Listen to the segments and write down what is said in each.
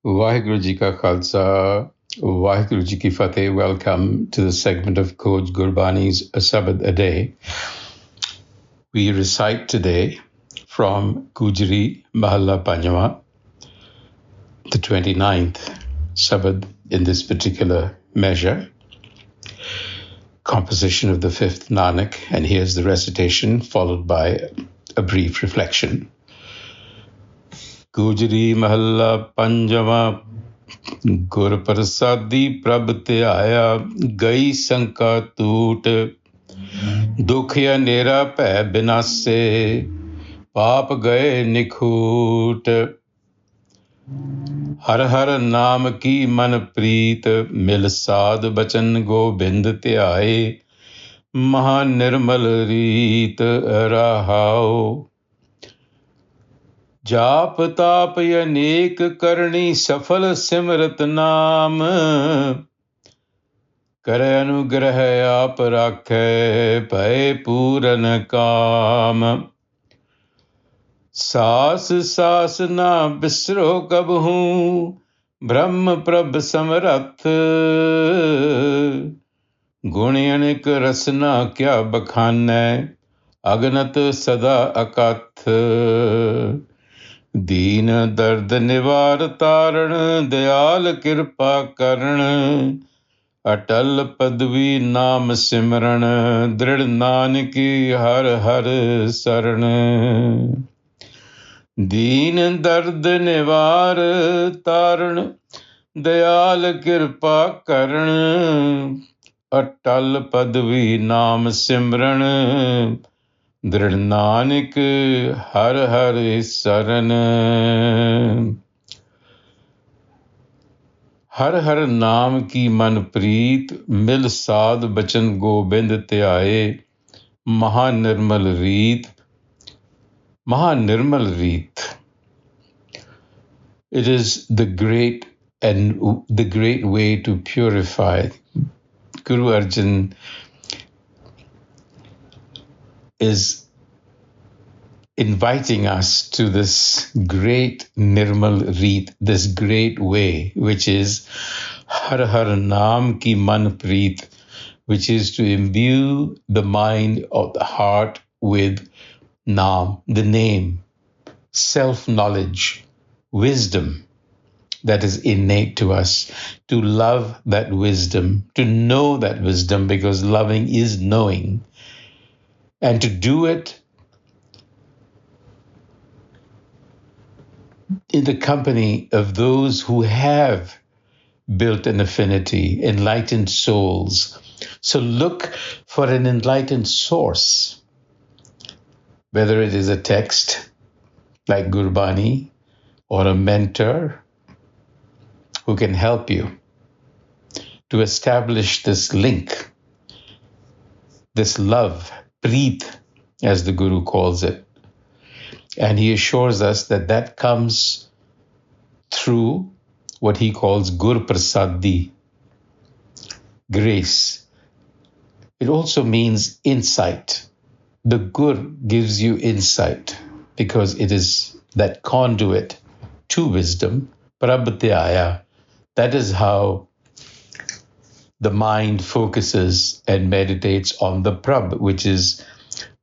Vaheguru Ji Ka Khalsa, Vaheguru Ji Ki Fateh. Welcome to the segment of Coach Gurbani's a-sabad-a-day. We recite today from Gujri Mahalla Panjama, the 29th Sabad in this particular measure, composition of the 5th Nanak, and here's the recitation followed by a brief reflection. Gujri Mahalla Panjama, Gur Prasadi Prabh Dhiaia, Gai Sanka Toot, Dukhya Nera Pੈ Binase, Paap Gaye Nikhut. Har har naam ki man preet, mil sad bachan gobind ਧਿਆਏ, ਮਹਾ ਨਿਰਮਲ ਰੀਤ ਰਹਾਉ. ਜਾਪ ਤਾਪ ਅਨੇਕ ਕਰਨੀ, ਸਫਲ ਸਿਮਰਤ ਨਾਮ, ਕਰੈ ਅਨੁਗ੍ਰਹ ਆਪ ਰਾਖੈ, ਭਏ ਪੂਰਨ ਕਾਮ. ਸਾਸ ਸਾਸ ਨਾ ਬਿਸਰੋ ਕਬਹੂ, ਬ੍ਰਹਮ ਪ੍ਰਭ ਸਮਰੱਥ, ਗੁਣ ਅਨੇਕ ਰਸਨਾ ਕਿਆ ਬਖਾਨੈ, ਅਗਨਤ ਸਦਾ ਅਕਥ. ਦੀਨ ਦਰਦ ਨਿਵਾਰ ਤਾਰਣ, ਦਿਆਲ ਕਿਰਪਾ ਕਰਣ, ਅਟਲ ਪਦਵੀ ਨਾਮ ਸਿਮਰਨ, ਦ੍ਰਿੜ ਨਾਨਕੀ ਹਰ ਹਰ ਸਰਣ. ਦੀਨ ਦਰਦ ਨਿਵਾਰ ਤਾਰਣ, ਦਿਆਲ ਕਿਰਪਾ ਕਰਣ, ਅਟਲ ਪਦਵੀ ਨਾਮ ਸਿਮਰਨ, ਦ੍ਰਿੜ ਨਾਨਕ ਹਰ ਹਰ ਸਰਨ. ਹਰ ਹਰ ਨਾਮ ਕੀ ਮਨ ਪ੍ਰੀਤ, ਮਿਲ ਸਾਧ ਬਚਨ ਗੋਬਿੰਦ ਧਿਆਏ, ਮਹਾ ਨਿਰਮਲ ਰੀਤ. Maha Nirmal Reet. It is the great way to purify. Guru Arjan is inviting us to this great Nirmal Reet, this great way, which is Har Har Naam Ki Man Preet, which is to imbue the mind of the heart with Naam, the name, self-knowledge, wisdom that is innate to us, to love that wisdom, to know that wisdom, because loving is knowing, and to do it in the company of those who have built an affinity, enlightened souls. So look for an enlightened source, whether it is a text like Gurbani or a mentor who can help you to establish this link, this love, preet, as the Guru calls it. And he assures us that that comes through what he calls Gur Prasadi, grace. It also means insight. The Gur gives you insight because it is that conduit to wisdom, Prabh Dhiaia. That is how the mind focuses and meditates on the Prabh, which is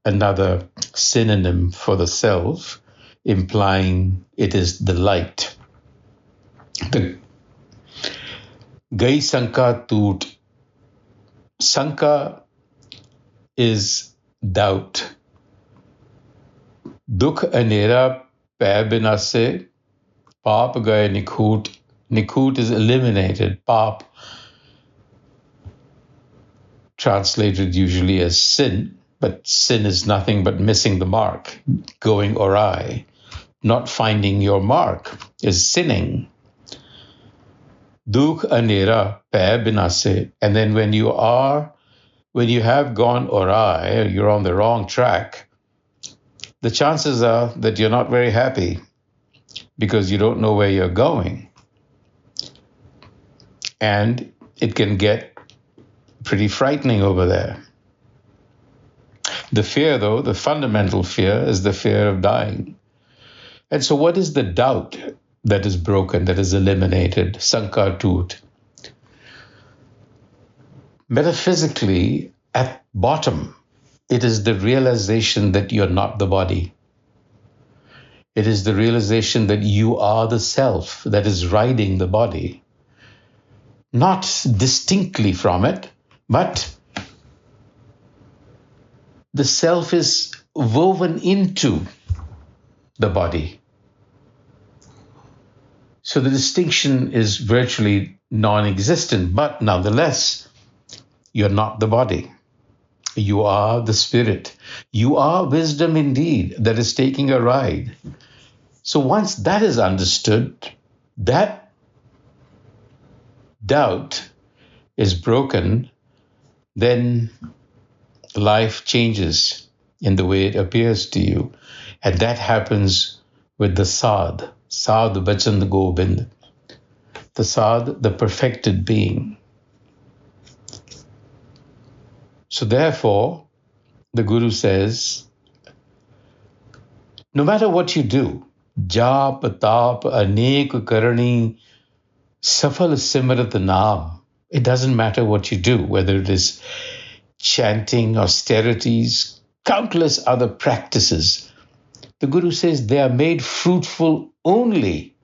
another synonym for the self, implying it is the light. The Gai Sanka Toot. Sanka is doubt. Dukh anera pੈ binase, paap gaye nikhut. Nikhut is eliminated. Paap, translated usually as sin, but sin is nothing but missing the mark, going awry. Not finding your mark is sinning. Dukh anera pੈ binase. And then when you have gone awry, you're on the wrong track, the chances are that you're not very happy because you don't know where you're going. And it can get pretty frightening over there. The fear, though, the fundamental fear is the fear of dying. And so what is the doubt that is broken, that is eliminated, sankar toot. Metaphysically, at bottom, it is the realization that you're not the body. It is the realization that you are the self that is riding the body. Not distinctly from it, but the self is woven into the body. So the distinction is virtually non-existent, but nonetheless, you're not the body. You are the spirit. You are wisdom indeed that is taking a ride. So once that is understood, that doubt is broken, then life changes in the way it appears to you. And that happens with the Sad Bachan Gobind, the Sad, the perfected being. So therefore, the Guru says, no matter what you do, jap, tap, anek karani, safal simrat naam, it doesn't matter what you do, whether it is chanting, austerities, countless other practices. The Guru says they are made fruitful only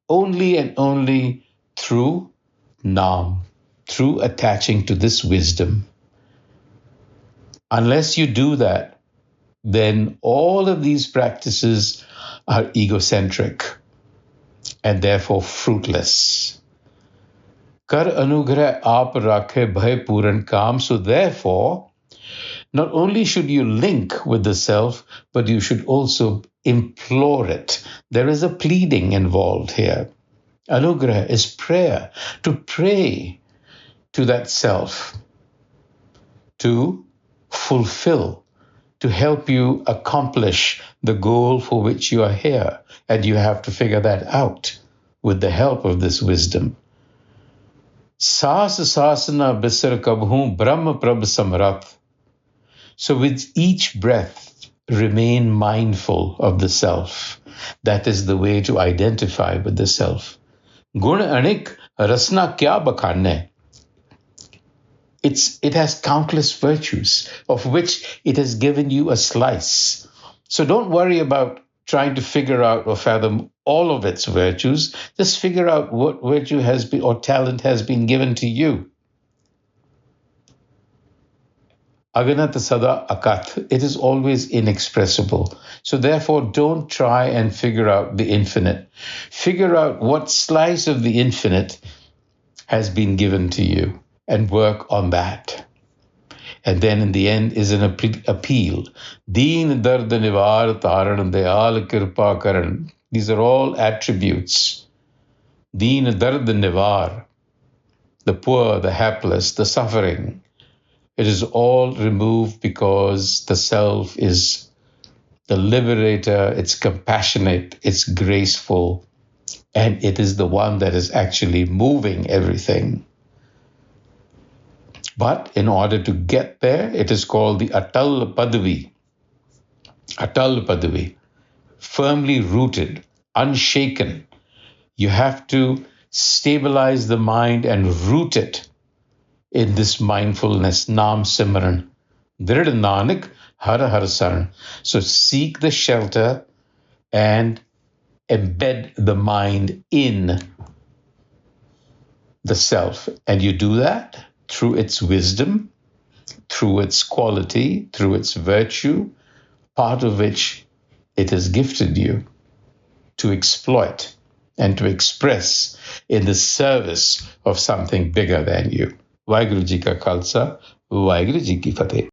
and only through naam, through attaching to this wisdom. Unless you do that, then all of these practices are egocentric and therefore fruitless. Kar anugrah aap rakhe bhay puran kam. So therefore, not only should you link with the self, but you should also implore it. There is a pleading involved here. Anugrah is prayer, to pray to that self, to fulfill, to help you accomplish the goal for which you are here. And you have to figure that out with the help of this wisdom. Saas sasana bisar kabhu brahma prabh samrat. So with each breath, remain mindful of the self. That is the way to identify with the self. Gun anik rasna kya bakhanne. It has countless virtues, of which it has given you a slice. So don't worry about trying to figure out or fathom all of its virtues. Just figure out what virtue has been or talent has been given to you. Aganat sada akat. It is always inexpressible. So therefore, don't try and figure out the infinite. Figure out what slice of the infinite has been given to you and work on that. And then in the end is an appeal. Deen dard nivar taran dayal kirpa karan. These are all attributes. Deen dard nivar, the poor, the hapless, the suffering. It is all removed because the self is the liberator, it's compassionate, it's graceful, and it is the one that is actually moving everything. But in order to get there, it is called the Atal Padavi. Atal Padavi, firmly rooted, unshaken. You have to stabilize the mind and root it in this mindfulness, Naam Simran. Drid Nanak, Har Har Saran. So seek the shelter and embed the mind in the self. And you do that through its wisdom, through its quality, through its virtue, part of which it has gifted you to exploit and to express in the service of something bigger than you. Waheguru Ji Ka Khalsa, Waheguru Ji Ki Fateh.